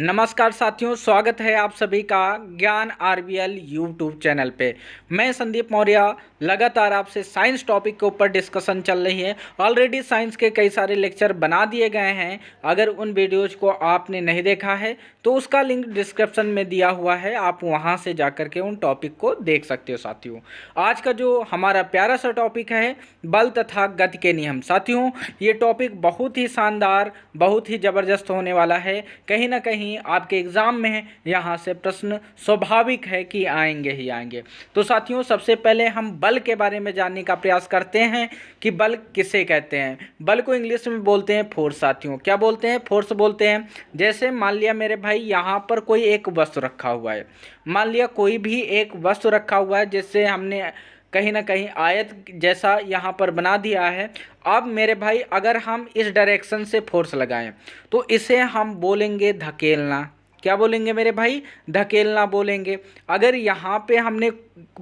नमस्कार साथियों, स्वागत है आप सभी का ज्ञान आरबीएल यूट्यूब चैनल पे। मैं संदीप मौर्य। लगातार आपसे साइंस टॉपिक के ऊपर डिस्कशन चल रही है। ऑलरेडी साइंस के कई सारे लेक्चर बना दिए गए हैं। अगर उन वीडियोज को आपने नहीं देखा है तो उसका लिंक डिस्क्रिप्शन में दिया हुआ है, आप वहां से जाकर के उन टॉपिक को देख सकते हो। साथियों, आज का जो हमारा प्यारा सा टॉपिक है बल तथा गति के नियम। साथियों, ये टॉपिक बहुत ही शानदार, बहुत ही ज़बरदस्त होने वाला है। कहीं ना कहीं आपके एग्जाम में यहाँ से प्रश्न स्वाभाविक है कि आएंगे ही आएंगे। तो साथियों, सबसे पहले हम बल के बारे में जानने का प्रयास करते हैं कि बल किसे कहते हैं। बल को इंग्लिश में बोलते हैं फोर्स। साथियों, क्या बोलते हैं? फोर्स बोलते हैं। जैसे मान लिया मेरे भाई, यहाँ पर कोई एक वस्तु रखा हुआ है। मान लिया कोई भी एक वस्तु रखा हुआ है, जिससे हमने कहीं ना कहीं आयत जैसा यहाँ पर बना दिया है। अब मेरे भाई, अगर हम इस डायरेक्शन से फोर्स लगाएं तो इसे हम बोलेंगे धकेलना। क्या बोलेंगे मेरे भाई? धकेलना बोलेंगे। अगर यहाँ पे हमने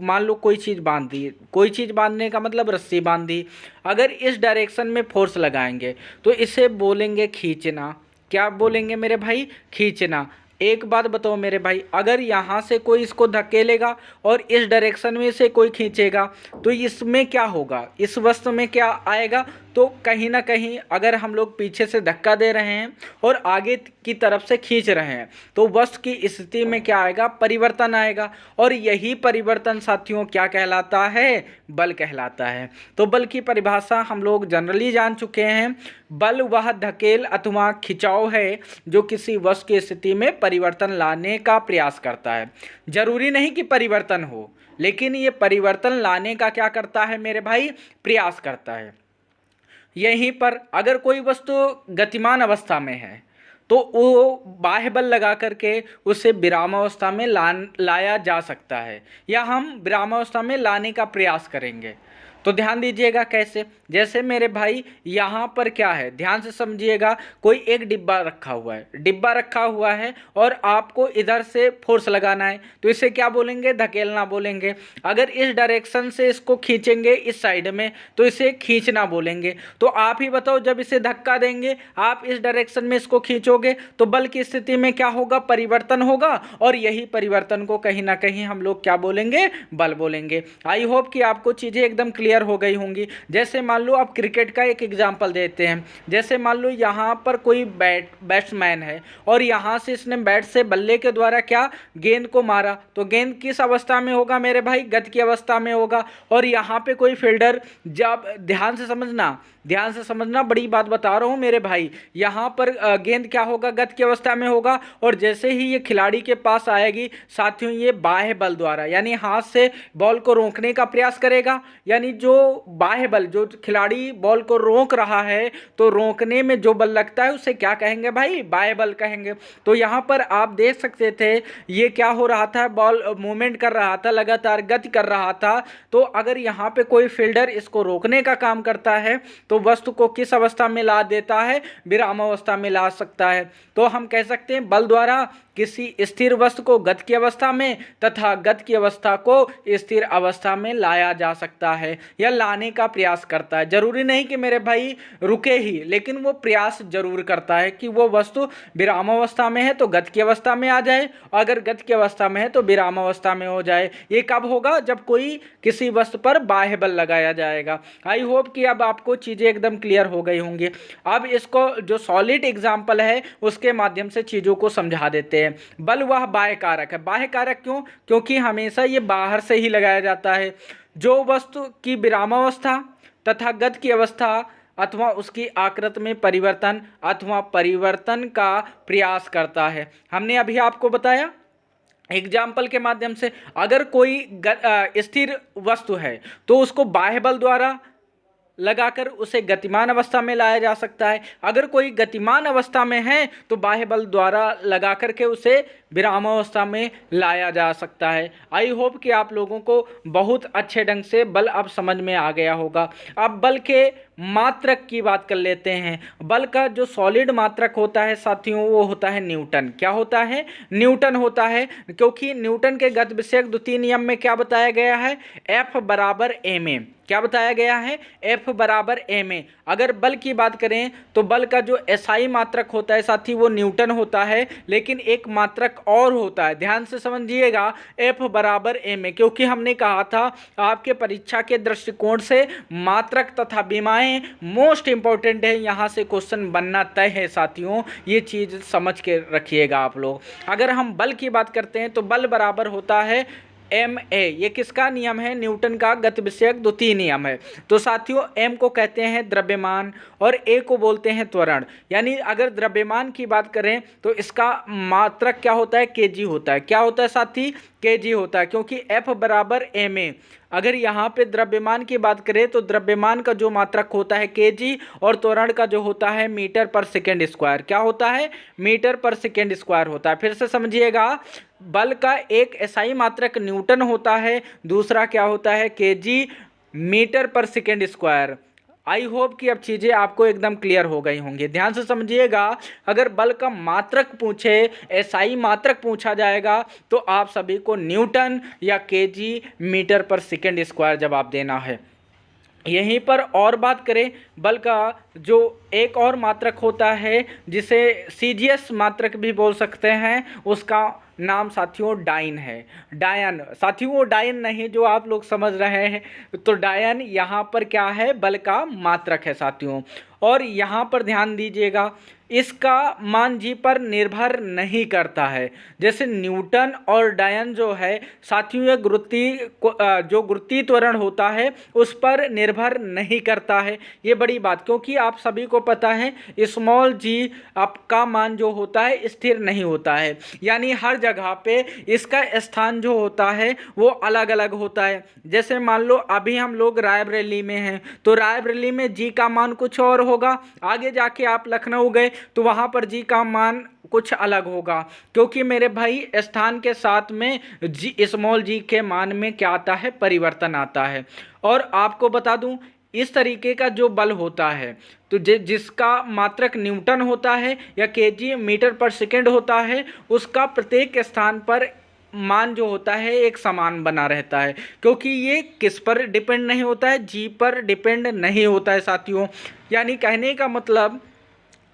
मान लो कोई चीज़ बांध दी, कोई चीज़ बांधने का मतलब रस्सी बांध दी, अगर इस डायरेक्शन में फोर्स लगाएंगे तो इसे बोलेंगे खींचना। क्या बोलेंगे मेरे भाई? खींचना। एक बात बताओ मेरे भाई, अगर यहाँ से कोई इसको धकेलेगा और इस डायरेक्शन में से कोई खींचेगा तो इसमें क्या होगा? इस वस्तु में क्या आएगा? तो कहीं ना कहीं अगर हम लोग पीछे से धक्का दे रहे हैं और आगे की तरफ से खींच रहे हैं तो वस्तु की स्थिति में क्या आएगा? परिवर्तन आएगा। और यही परिवर्तन साथियों क्या कहलाता है? बल कहलाता है। तो बल की परिभाषा हम लोग जनरली जान चुके हैं। बल वह धकेल अथवा खिंचाव है जो किसी वस्तु की स्थिति में परिवर्तन लाने का प्रयास करता है। जरूरी नहीं कि परिवर्तन हो, लेकिन ये परिवर्तन लाने का क्या करता है मेरे भाई? प्रयास करता है। यहीं पर अगर कोई वस्तु गतिमान अवस्था में है तो वो बाह्य बल लगा करके उसे विरामावस्था में लाया जा सकता है, या हम विरामावस्था में लाने का प्रयास करेंगे। तो ध्यान दीजिएगा कैसे। जैसे मेरे भाई, यहाँ पर क्या है, ध्यान से समझिएगा। कोई एक डिब्बा रखा हुआ है, डिब्बा रखा हुआ है और आपको इधर से फोर्स लगाना है तो इसे क्या बोलेंगे? धकेलना बोलेंगे। अगर इस डायरेक्शन से इसको खींचेंगे इस साइड में तो इसे खींचना बोलेंगे। तो आप ही बताओ, जब इसे धक्का देंगे, आप इस डायरेक्शन में इसको खींचोगे तो बल की स्थिति में क्या होगा? परिवर्तन होगा। और यही परिवर्तन को कहीं ना कहीं हम लोग क्या बोलेंगे? बल बोलेंगे। आई होप कि आपको चीज़ें एकदम क्लियर हो गई होंगी। जैसे मान लो, आप क्रिकेट का एक एग्जांपल देते हैं। जैसे मान लो यहाँ पर कोई बैट्समैन है और यहाँ से इसने बैट से बल्ले के द्वारा क्या गेंद को मारा, तो गेंद किस अवस्था में होगा मेरे भाई? गति की अवस्था में होगा। और यहाँ पे कोई फील्डर, जब ध्यान से समझना, ध्यान से समझना, बड़ी बात बता रहा हूँ मेरे भाई। यहाँ पर गेंद क्या होगा? गति की अवस्था में होगा। और जैसे ही ये खिलाड़ी के पास आएगी साथियों, ये बाह्य बल द्वारा यानी हाथ से बॉल को रोकने का प्रयास करेगा। यानी जो बाह्य बल, जो खिलाड़ी बॉल को रोक रहा है, तो रोकने में जो बल लगता है उसे क्या कहेंगे भाई? बाह्य बल कहेंगे। तो यहाँ पर आप देख सकते थे ये क्या हो रहा था? बॉल मूवमेंट कर रहा था, लगातार गति कर रहा था। तो अगर यहाँ पे कोई फील्डर इसको रोकने का काम करता है तो वस्तु को किस अवस्था में ला देता है? विरामावस्था में ला सकता है। तो हम कह सकते हैं बल द्वारा किसी स्थिर वस्तु को गति की अवस्था में तथा गति की अवस्था को स्थिर अवस्था में लाया जा सकता है या लाने का प्रयास करता है। जरूरी नहीं कि मेरे भाई रुके ही, लेकिन वो प्रयास जरूर करता है कि वो वस्तु विरामावस्था में है तो गति की अवस्था में आ जाए, अगर गति की अवस्था में है तो विरामावस्था में हो जाए। ये कब होगा? जब कोई किसी वस्तु पर बाह्य बल लगाया जाएगा। आई होप कि अब आपको चीज़ें एकदम क्लियर हो गई होंगी। अब इसको जो सॉलिड एग्जाम्पल है उसके माध्यम से चीज़ों को समझा देते हैं। बल वह बाह्य कारक है। बाह्य कारक क्यों? क्योंकि हमेशा ये बाहर से ही लगाया जाता है। जो वस्तु की विरामावस्था तथा गति की अवस्था अथवा उसकी आकृति में परिवर्तन अथवा परिवर्तन का प्रयास करता है। हमने अभी आपको बताया एग्जाम्पल के माध्यम से, अगर कोई स्थिर वस्तु है तो उसको बाह्य बल द्वारा लगाकर उसे गतिमान अवस्था में लाया जा सकता है। अगर कोई गतिमान अवस्था में है तो बाह्य बल द्वारा लगा करके उसे विरामावस्था में लाया जा सकता है। आई होप कि आप लोगों को बहुत अच्छे ढंग से बल अब समझ में आ गया होगा। अब बल के मात्रक की बात कर लेते हैं। बल का जो सॉलिड मात्रक होता है साथियों, वो होता है न्यूटन। क्या होता है? न्यूटन होता है। क्योंकि न्यूटन के गति विषयक द्वितीय नियम में क्या बताया गया है? F बराबर ma। क्या बताया गया है, F बराबर ma। अगर बल की बात करें तो बल का जो एसआई मात्रक होता है साथी वो न्यूटन होता है, लेकिन एक मात्रक और होता है, ध्यान से समझिएगा, F बराबर ma। क्योंकि हमने कहा था आपके परीक्षा के दृष्टिकोण से मात्रक तथा विमाएं मोस्ट इंपॉर्टेंट है, यहाँ से क्वेश्चन बनना तय है साथियों, ये चीज़ समझ के रखिएगा आप लोग। अगर हम बल की बात करते हैं तो बल बराबर होता है ma। ये किसका नियम है, न्यूटन का गति विषयक द्वितीय नियम है। तो साथियों m को कहते हैं द्रव्यमान और a को बोलते हैं त्वरण। यानी अगर द्रव्यमान की बात करें तो इसका मात्रक क्या होता है, kg होता है। क्या होता है साथी, kg होता है, क्योंकि F बराबर ma। अगर यहाँ पे द्रव्यमान की बात करें तो द्रव्यमान का जो मात्रक होता है kg और त्वरण का जो होता है मीटर पर सेकेंड स्क्वायर। क्या होता है, मीटर पर सेकेंड स्क्वायर होता है। फिर से समझिएगा, बल का एक एसआई मात्रक न्यूटन होता है, दूसरा क्या होता है, kg मीटर पर सेकेंड स्क्वायर। आई होप कि अब चीज़ें आपको एकदम क्लियर हो गई होंगी। ध्यान से समझिएगा, अगर बल का मात्रक पूछे, एसआई मात्रक पूछा जाएगा तो आप सभी को न्यूटन या kg मीटर पर सेकेंड स्क्वायर जवाब देना है। यहीं पर और बात करें, बल का जो एक और मात्रक होता है जिसे सीजीएस मात्रक भी बोल सकते हैं, उसका नाम साथियों डाइन है। डायन साथियों, वो डाइन नहीं जो आप लोग समझ रहे हैं, तो डायन यहाँ पर क्या है, बल का मात्रक है साथियों। और यहाँ पर ध्यान दीजिएगा, इसका मान जी पर निर्भर नहीं करता है। जैसे न्यूटन और डायन जो है साथियों, ये जो गुरुत्वीय त्वरण होता है उस पर निर्भर नहीं करता है। ये बड़ी बात, क्योंकि आप सभी को पता है स्मॉल जी आपका मान जो होता है स्थिर नहीं होता है, यानी हर जगह पे इसका स्थान जो होता है वो अलग अलग होता है। जैसे मान लो अभी हम लोग रायबरेली में हैं, तो रायबरेली में जी का मान कुछ और होगा, आगे जाके आप लखनऊ गए तो वहाँ पर जी का मान कुछ अलग होगा, क्योंकि मेरे भाई स्थान के साथ में जी स्मॉल जी के मान में क्या आता है, परिवर्तन आता है। और आपको बता दूं, इस तरीके का जो बल होता है तो जिसका मात्रक न्यूटन होता है या केजी मीटर पर सेकेंड होता है, उसका प्रत्येक स्थान पर मान जो होता है एक समान बना रहता है, क्योंकि ये किस पर डिपेंड नहीं होता है, जी पर डिपेंड नहीं होता है साथियों। यानी कहने का मतलब,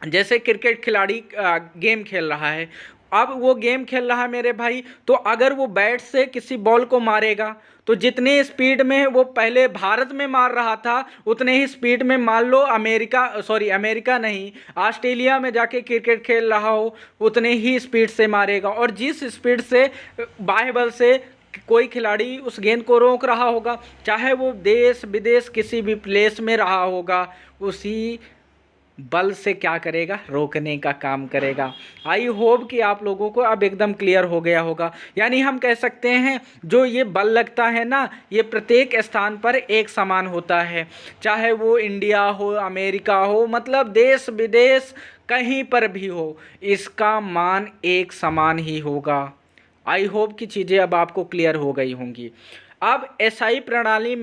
जैसे क्रिकेट खिलाड़ी गेम खेल रहा है, अब वो गेम खेल रहा है मेरे भाई, तो अगर वो बैट से किसी बॉल को मारेगा तो जितने स्पीड में वो पहले भारत में मार रहा था उतने ही स्पीड में मान लो अमेरिका नहीं, ऑस्ट्रेलिया में जाके क्रिकेट खेल रहा हो उतने ही स्पीड से मारेगा। और जिस स्पीड से बाह्य बल से कोई खिलाड़ी उस गेंद को रोक रहा होगा, चाहे वो देश विदेश किसी भी प्लेस में रहा होगा, उसी बल से क्या करेगा, रोकने का काम करेगा। आई होप कि आप लोगों को अब एकदम क्लियर हो गया होगा। यानी हम कह सकते हैं जो ये बल लगता है ना, ये प्रत्येक स्थान पर एक समान होता है, चाहे वो इंडिया हो, अमेरिका हो, मतलब देश विदेश कहीं पर भी हो, इसका मान एक समान ही होगा। आई होप कि चीज़ें अब आपको क्लियर हो गई होंगी। अब एसआई प्रणाली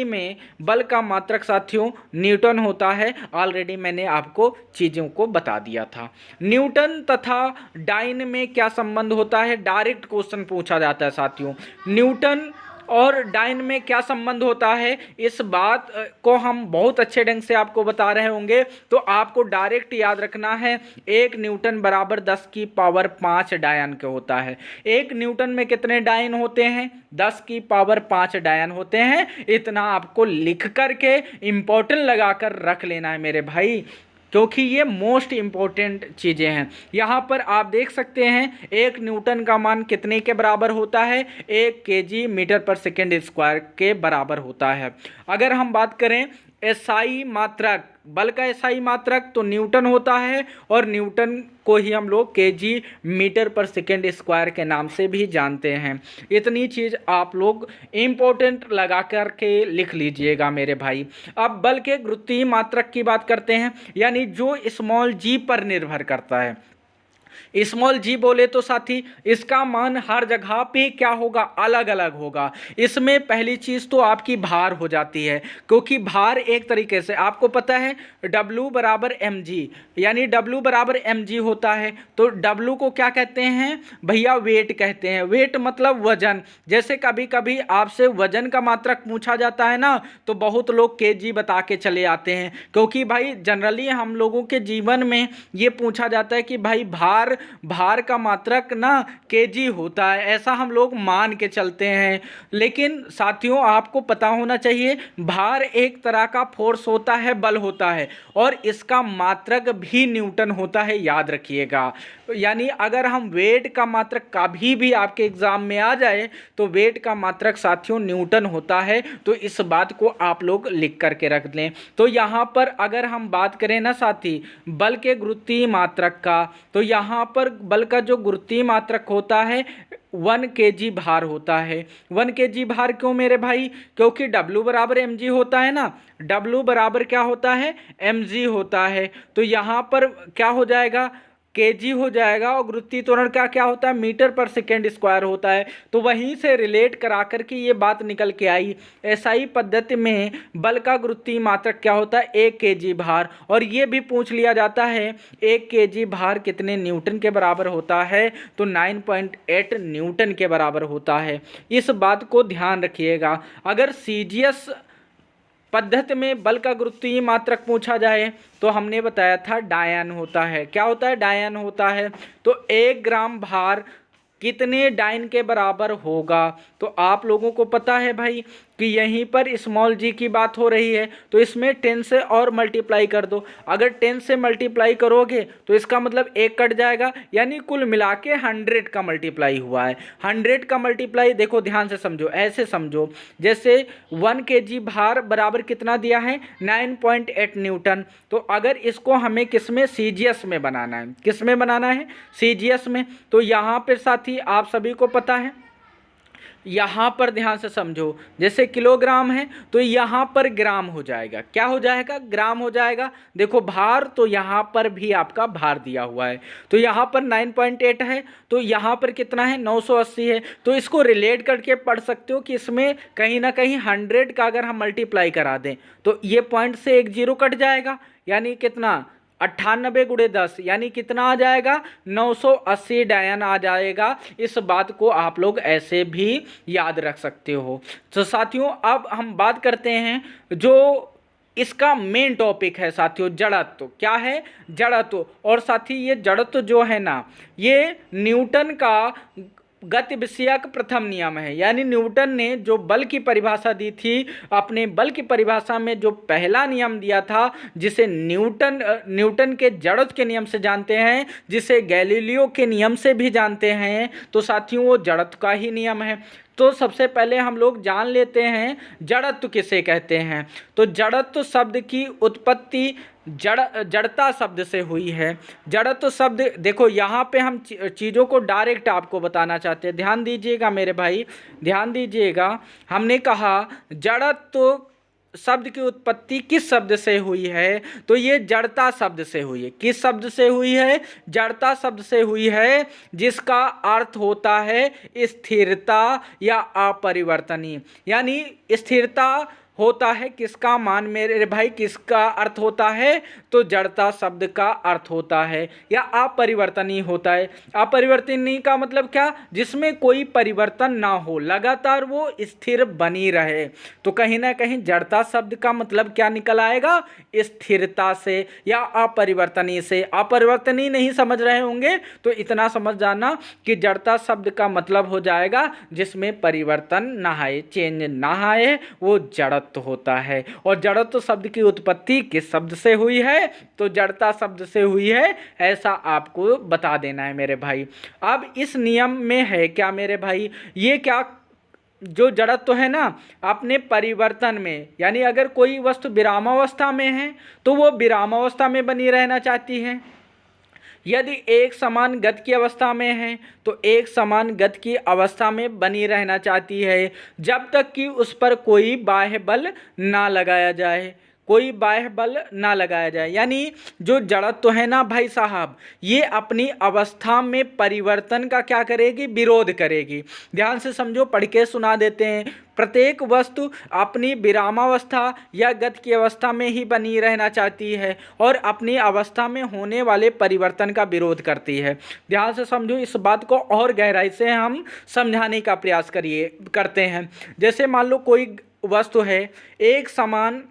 में बल का मात्रक साथियों न्यूटन होता है। ऑलरेडी मैंने आपको चीज़ों को बता दिया था। न्यूटन तथा डाइन में क्या संबंध होता है, डायरेक्ट क्वेश्चन पूछा जाता है साथियों। न्यूटन और डाइन में क्या संबंध होता है, इस बात को हम बहुत अच्छे ढंग से आपको बता रहे होंगे, तो आपको डायरेक्ट याद रखना है, 1 न्यूटन बराबर 10 की पावर 5 डायन के होता है। 1 न्यूटन में कितने डायन होते हैं, 10 की पावर 5 डायन होते हैं। इतना आपको लिख करके इम्पोर्टेंट लगा कर रख लेना है मेरे भाई, क्योंकि ये मोस्ट इम्पोर्टेंट चीज़ें हैं। यहाँ पर आप देख सकते हैं 1 न्यूटन का मान कितने के बराबर होता है, 1 केजी मीटर पर सेकेंड स्क्वायर के बराबर होता है। अगर हम बात करें एसआई मात्रक, बल का एसआई मात्रक तो न्यूटन होता है, और न्यूटन को ही हम लोग केजी मीटर पर सेकेंड स्क्वायर के नाम से भी जानते हैं। इतनी चीज़ आप लोग इम्पोर्टेंट लगा कर के लिख लीजिएगा मेरे भाई। अब बल के गुरुत्वीय मात्रक की बात करते हैं, यानी जो स्मॉल जी पर निर्भर करता है। स्मॉल जी बोले तो साथी इसका मान हर जगह पे क्या होगा, अलग अलग होगा। इसमें पहली चीज तो आपकी भार हो जाती है, क्योंकि भार एक तरीके से आपको पता है W बराबर mg, यानी W बराबर mg होता है। तो W को क्या कहते हैं भैया, वेट कहते हैं। वेट मतलब वजन। जैसे कभी कभी आपसे वजन का मात्रक पूछा जाता है ना, तो बहुत लोग केजी बता के चले आते हैं, क्योंकि भाई जनरली हम लोगों के जीवन में ये पूछा जाता है कि भाई भार का मात्रक ना केजी होता है, ऐसा हम लोग मान के चलते हैं। लेकिन साथियों आपको पता होना चाहिए भार एक तरह का फोर्स होता है, बल होता है, और इसका मात्रक भी न्यूटन होता है, याद रखिएगा। यानी अगर हम वेट का मात्रक कभी भी आपके एग्जाम में आ जाए तो वेट का मात्रक साथियों न्यूटन होता है, तो इस बात को आप लोग लिख करके रख लें। तो यहाँ पर अगर हम बात करें ना साथी बल के गुरुत्वीय मात्रक का, तो यहाँ पर बल का जो गुरुत्वीय मात्रक होता है 1 kg भार होता है। 1 kg भार क्यों मेरे भाई, क्योंकि W बराबर mg होता है ना, W बराबर क्या होता है mg होता है। तो यहाँ पर क्या हो जाएगा, केजी हो जाएगा, और गुरुत्वीय त्वरण का क्या होता है, मीटर पर सेकेंड स्क्वायर होता है। तो वहीं से रिलेट करा करके ये बात निकल के आई। एसआई पद्धति में बल का गुरुत्वीय मात्रक क्या होता है, 1 kg भार। और ये भी पूछ लिया जाता है 1 kg भार कितने न्यूटन के बराबर होता है, तो 9.8 न्यूटन के बराबर होता है। इस बात को ध्यान रखिएगा। अगर सीजीएस पद्धति में बल का गुरुत्वीय मात्रक पूछा जाए तो हमने बताया था डायन होता है। क्या होता है, डायन होता है। तो 1 ग्राम भार कितने डाइन के बराबर होगा, तो आप लोगों को पता है भाई कि यहीं पर स्मॉल जी की बात हो रही है, तो इसमें 10 से और मल्टीप्लाई कर दो। अगर 10 से मल्टीप्लाई करोगे तो इसका मतलब 1 कट जाएगा, यानी कुल मिला के 100 का मल्टीप्लाई हुआ है। 100 का मल्टीप्लाई देखो ध्यान से समझो, ऐसे समझो जैसे 1 kg भार बराबर कितना दिया है 9.8 न्यूटन। तो अगर इसको हमें किस में, सीजीएस में बनाना है, किस में बनाना है, सीजीएस में। तो यहाँ पर साथी आप सभी को पता है, यहाँ पर ध्यान से समझो, जैसे किलोग्राम है तो यहाँ पर ग्राम हो जाएगा। क्या हो जाएगा, ग्राम हो जाएगा। देखो भार, तो यहाँ पर भी आपका भार दिया हुआ है, तो यहाँ पर 9.8 है, तो यहाँ पर कितना है 980 है। तो इसको रिलेट करके पढ़ सकते हो कि इसमें कहीं ना कहीं 100 का अगर हम मल्टीप्लाई करा दें तो ये पॉइंट से एक जीरो कट जाएगा, यानी कितना 98 गुणे 10, यानी कितना आ जाएगा 980 डायन आ जाएगा। इस बात को आप लोग ऐसे भी याद रख सकते हो। तो साथियों अब हम बात करते हैं जो इसका मेन टॉपिक है साथियों, जड़त्व। क्या है, जड़त्व। और साथी ये जड़त्व जो है ना, ये न्यूटन का गति विषयक प्रथम नियम है। यानी न्यूटन ने जो बल की परिभाषा दी थी, अपने बल की परिभाषा में जो पहला नियम दिया था, जिसे न्यूटन के जड़त्व के नियम से जानते हैं, जिसे गैलीलियो के नियम से भी जानते हैं, तो साथियों वो जड़त्व का ही नियम है। तो सबसे पहले हम लोग जान लेते हैं जड़त्व किसे कहते हैं। तो जड़त्व शब्द की उत्पत्ति जड़ता शब्द से हुई है। जड़त्व शब्द देखो, यहाँ पे हम चीज़ों को डायरेक्ट आपको बताना चाहते हैं। ध्यान दीजिएगा मेरे भाई, ध्यान दीजिएगा। हमने कहा जड़त्व शब्द की उत्पत्ति किस शब्द से हुई है, तो ये जड़ता शब्द से हुई है। किस शब्द से हुई है, जड़ता शब्द से हुई है, जिसका अर्थ होता है स्थिरता या अपरिवर्तनीय। यानी स्थिरता होता है किसका मान मेरे भाई, किसका अर्थ होता है, तो जड़ता शब्द का अर्थ होता है या अपरिवर्तनीय होता है। अपरिवर्तनीय का मतलब क्या, जिसमें कोई परिवर्तन ना हो, लगातार वो स्थिर बनी रहे। तो कहीं ना कहीं जड़ता शब्द का मतलब क्या निकल आएगा, स्थिरता से या अपरिवर्तनीय से। अपरिवर्तनीय नहीं समझ रहे होंगे तो इतना समझ जाना कि जड़ता शब्द का मतलब हो जाएगा जिसमें परिवर्तन ना आए, चेंज ना आए, वो जड़त्व होता है। और जड़त्व शब्द की उत्पत्ति किस शब्द से हुई है, तो जड़ता शब्द से हुई है, ऐसा आपको बता देना है मेरे भाई। अब इस नियम में है क्या मेरे भाई, ये क्या जो जड़त्व है ना अपने परिवर्तन में, यानी अगर कोई वस्तु विरामावस्था में है तो वो विरामावस्था में बनी रहना चाहती है। यदि एक समान गति की अवस्था में है तो एक समान गति की अवस्था में बनी रहना चाहती है, जब तक कि उस पर कोई बाह्य बल ना लगाया जाए। कोई बाह्य बल ना लगाया जाए। यानी जो जड़त्व है ना भाई साहब, ये अपनी अवस्था में परिवर्तन का क्या करेगी, विरोध करेगी। ध्यान से समझो, पढ़ के सुना देते हैं। प्रत्येक वस्तु अपनी विरामावस्था या गति की अवस्था में ही बनी रहना चाहती है और अपनी अवस्था में होने वाले परिवर्तन का विरोध करती है। ध्यान से समझो, इस बात को और गहराई से हम समझाने का प्रयास करते हैं। जैसे मान लो कोई वस्तु है, एक समान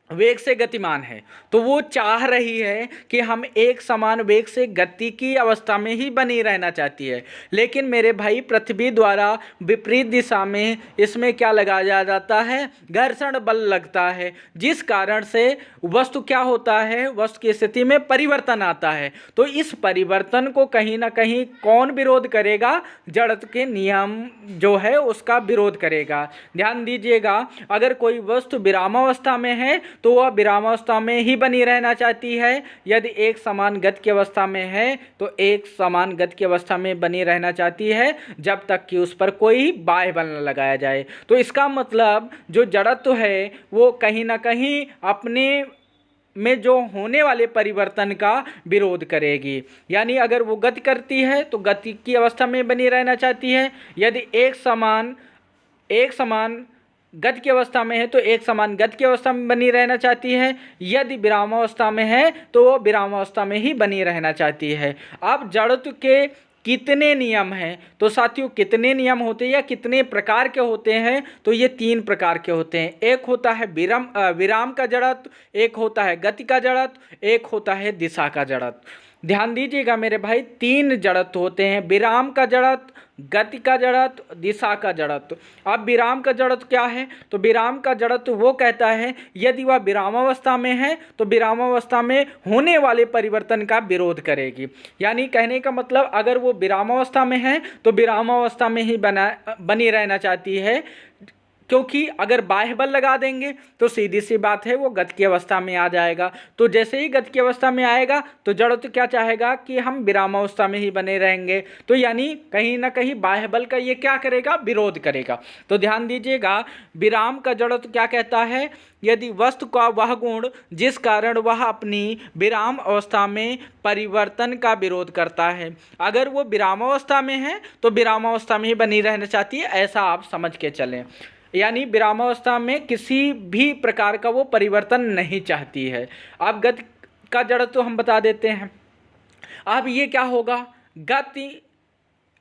वेग से गतिमान है, तो वो चाह रही है कि हम एक समान वेग से गति की अवस्था में ही बनी रहना चाहती है। लेकिन मेरे भाई, पृथ्वी द्वारा विपरीत दिशा में इसमें क्या लगाया जाता है, घर्षण बल लगता है, जिस कारण से वस्तु क्या होता है, वस्तु की स्थिति में परिवर्तन आता है। तो इस परिवर्तन को कहीं ना कहीं कौन विरोध करेगा, जड़त्व के नियम जो है उसका विरोध करेगा। ध्यान दीजिएगा, अगर कोई वस्तु विरामावस्था में है तो वह विरामावस्था में ही बनी रहना चाहती है। यदि एक समान गति की अवस्था में है तो एक समान गति की अवस्था में बनी रहना चाहती है, जब तक कि उस पर कोई बाह्य बल न लगाया जाए। तो इसका मतलब जो जड़त्व है वो कहीं ना कहीं अपने में जो होने वाले परिवर्तन का विरोध करेगी। यानी अगर वो गति करती है तो गति की अवस्था में बनी रहना चाहती है। यदि एक समान गति की अवस्था में है तो एक समान गति की अवस्था में बनी रहना चाहती है। यदि विरामावस्था में है तो वो विरामावस्था में ही बनी रहना चाहती है। अब जड़त्व के कितने नियम हैं, तो साथियों कितने नियम होते हैं या कितने प्रकार के होते हैं, तो ये 3 प्रकार के होते हैं। एक होता है विराम का जड़त्व, एक होता है गति का जड़त्व, एक होता है दिशा का जड़त्व। ध्यान दीजिएगा मेरे भाई, 3 जड़त्व होते हैं, विराम का जड़त्व, गति का जड़त्व, दिशा का जड़त्व। अब विराम का जड़त्व क्या है, तो विराम का जड़त्व वो कहता है यदि वह विरामावस्था में है तो विरामावस्था में होने वाले परिवर्तन का विरोध करेगी। यानी कहने का मतलब, अगर वो विरामावस्था में है तो विरामावस्था में ही बनी रहना चाहती है, क्योंकि अगर बाह्य बल लगा देंगे तो सीधी सी बात है वो गति की अवस्था में आ जाएगा। तो जैसे ही गति की अवस्था में आएगा तो जड़त्व क्या चाहेगा कि हम विरामावस्था में ही बने रहेंगे। तो यानी कहीं ना कहीं बाह्य बल का ये क्या करेगा, विरोध करेगा। तो ध्यान दीजिएगा, विराम का जड़त्व क्या कहता है, यदि वस्तु का वह गुण जिस कारण वह अपनी विराम अवस्था में परिवर्तन का विरोध करता है, अगर वो विरामावस्था में है तो विरामावस्था में ही बनी रहना चाहती है, ऐसा आप समझ के चलें। यानी विरामावस्था में किसी भी प्रकार का वो परिवर्तन नहीं चाहती है। अब गति का जड़त्व तो हम बता देते हैं। अब ये क्या होगा, गति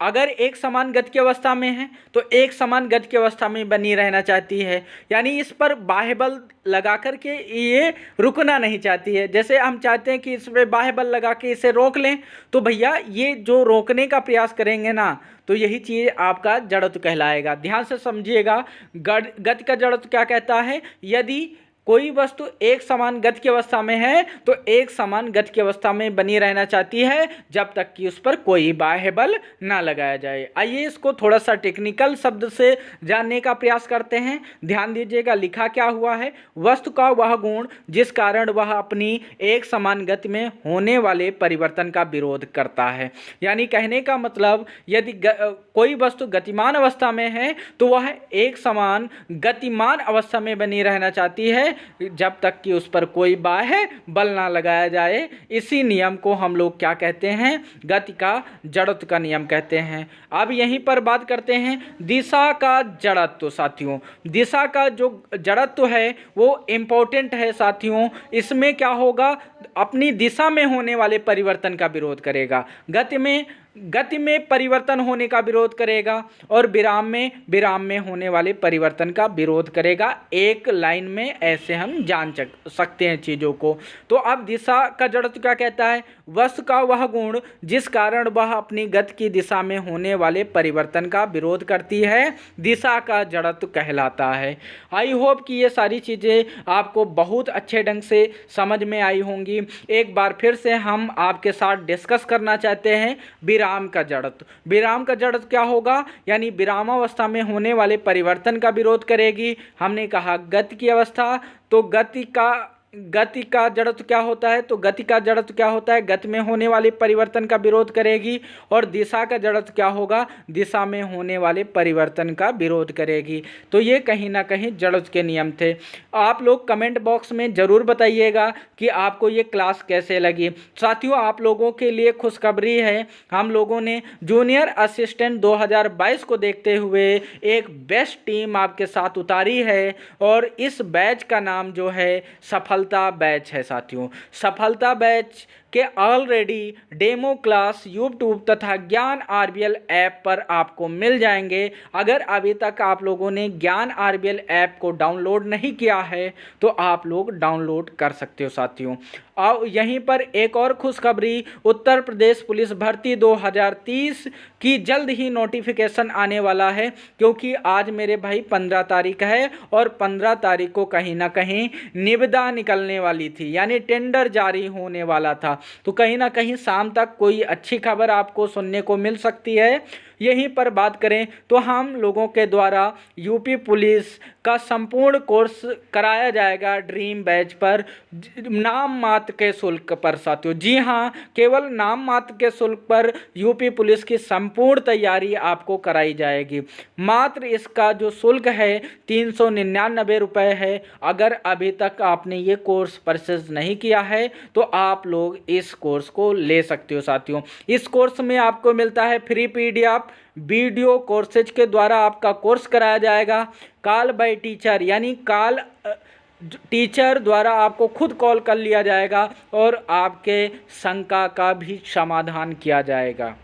अगर एक समान गति की अवस्था में है तो एक समान गति की अवस्था में बनी रहना चाहती है। यानी इस पर बाह्य बल लगा करके ये रुकना नहीं चाहती है। जैसे हम चाहते हैं कि इस पर बाह्य बल लगा के इसे रोक लें, तो भैया ये जो रोकने का प्रयास करेंगे ना, तो यही चीज़ आपका जड़त्व कहलाएगा। ध्यान से समझिएगा, गति का जड़त्व क्या कहता है, यदि कोई वस्तु एक समान गति की अवस्था में है तो एक समान गति की अवस्था में बनी रहना चाहती है जब तक कि उस पर कोई बाह्य बल ना लगाया जाए। आइए इसको थोड़ा सा टेक्निकल शब्द से जानने का प्रयास करते हैं। ध्यान दीजिएगा, लिखा क्या हुआ है, वस्तु का वह गुण जिस कारण वह अपनी एक समान गति में होने वाले परिवर्तन का विरोध करता है। यानी कहने का मतलब, यदि कोई वस्तु गतिमान अवस्था में है तो वह एक समान गतिमान अवस्था में बनी रहना चाहती है जब तक कि उस पर कोई बाह्य बल ना लगाया जाए। इसी नियम को हम लोग क्या कहते हैं, गति का जड़त्व का नियम कहते हैं। अब यहीं पर बात करते हैं दिशा का जड़त्व। साथियों, दिशा का जो जड़त्व है वो इम्पोर्टेंट है साथियों। इसमें क्या होगा, अपनी दिशा में होने वाले परिवर्तन का विरोध करेगा, गति में परिवर्तन होने का विरोध करेगा और विराम में होने वाले परिवर्तन का विरोध करेगा। एक लाइन में ऐसे हम जान सकते हैं चीज़ों को। तो अब दिशा का जड़त्व क्या कहता है, वस्तु का वह गुण जिस कारण वह अपनी गति की दिशा में होने वाले परिवर्तन का विरोध करती है, दिशा का जड़त्व कहलाता है। आई होप कि ये सारी चीज़ें आपको बहुत अच्छे ढंग से समझ में आई होंगी। एक बार फिर से हम आपके साथ डिस्कस करना चाहते हैं विराम का जड़त्व। विराम का जड़त्व क्या होगा, यानी विरामावस्था में होने वाले परिवर्तन का विरोध करेगी। हमने कहा गति की अवस्था, तो गति का गति का जड़त्व क्या होता है? तो गति का जड़त्व क्या होता है? गति में होने वाले परिवर्तन का विरोध करेगी। और दिशा का जड़त्व क्या होगा? दिशा में होने वाले परिवर्तन का विरोध करेगी। तो ये कहीं ना कहीं जड़त्व के नियम थे। आप लोग कमेंट बॉक्स में ज़रूर बताइएगा कि आपको ये क्लास कैसे लगी। साथियों, आप लोगों के लिए खुशखबरी है, हम लोगों ने जूनियर असिस्टेंट 2022 को देखते हुए एक बेस्ट टीम आपके साथ उतारी है और इस बैच का नाम जो है सफलता बैच है। साथियों, सफलता बैच के ऑलरेडी डेमो क्लास यूट्यूब तथा ज्ञान आरबीएल ऐप पर आपको मिल जाएंगे। अगर अभी तक आप लोगों ने ज्ञान आरबीएल ऐप को डाउनलोड नहीं किया है तो आप लोग डाउनलोड कर सकते हो। साथियों, और यहीं पर एक और खुशखबरी, उत्तर प्रदेश पुलिस भर्ती 2030 की जल्द ही नोटिफिकेशन आने वाला है, क्योंकि आज मेरे भाई 15 तारीख है और 15 तारीख को कहीं ना कहीं निविदा निकलने वाली थी, यानी टेंडर जारी होने वाला था। तो कहीं ना कहीं शाम तक कोई अच्छी खबर आपको सुनने को मिल सकती है। यहीं पर बात करें तो हम लोगों के द्वारा यूपी पुलिस का संपूर्ण कोर्स कराया जाएगा ड्रीम बैच पर, नाम मात्र के शुल्क पर। साथियों, जी हाँ, केवल नाम मात्र के शुल्क पर यूपी पुलिस की संपूर्ण तैयारी आपको कराई जाएगी। मात्र इसका जो शुल्क है 399 रुपये है। अगर अभी तक आपने ये कोर्स परचेज नहीं किया है तो आप लोग इस कोर्स को ले सकते हो। साथियों, इस कोर्स में आपको मिलता है फ्री पीडीएफ, वीडियो कोर्सेज के द्वारा आपका कोर्स कराया जाएगा। कॉल बाय टीचर, यानी कॉल टीचर द्वारा आपको खुद कॉल कर लिया जाएगा और आपके शंका का भी समाधान किया जाएगा।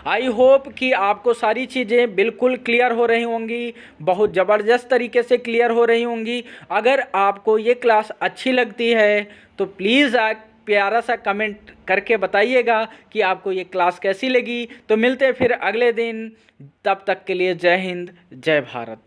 आई होप कि आपको सारी चीज़ें बिल्कुल क्लियर हो रही होंगी, बहुत ज़बरदस्त तरीके से क्लियर हो रही होंगी। अगर आपको ये क्लास अच्छी लगती है तो प्लीज़ आप प्यारा सा कमेंट करके बताइएगा कि आपको ये क्लास कैसी लगी। तो मिलते हैं फिर अगले दिन, तब तक के लिए जय हिंद, जय भारत।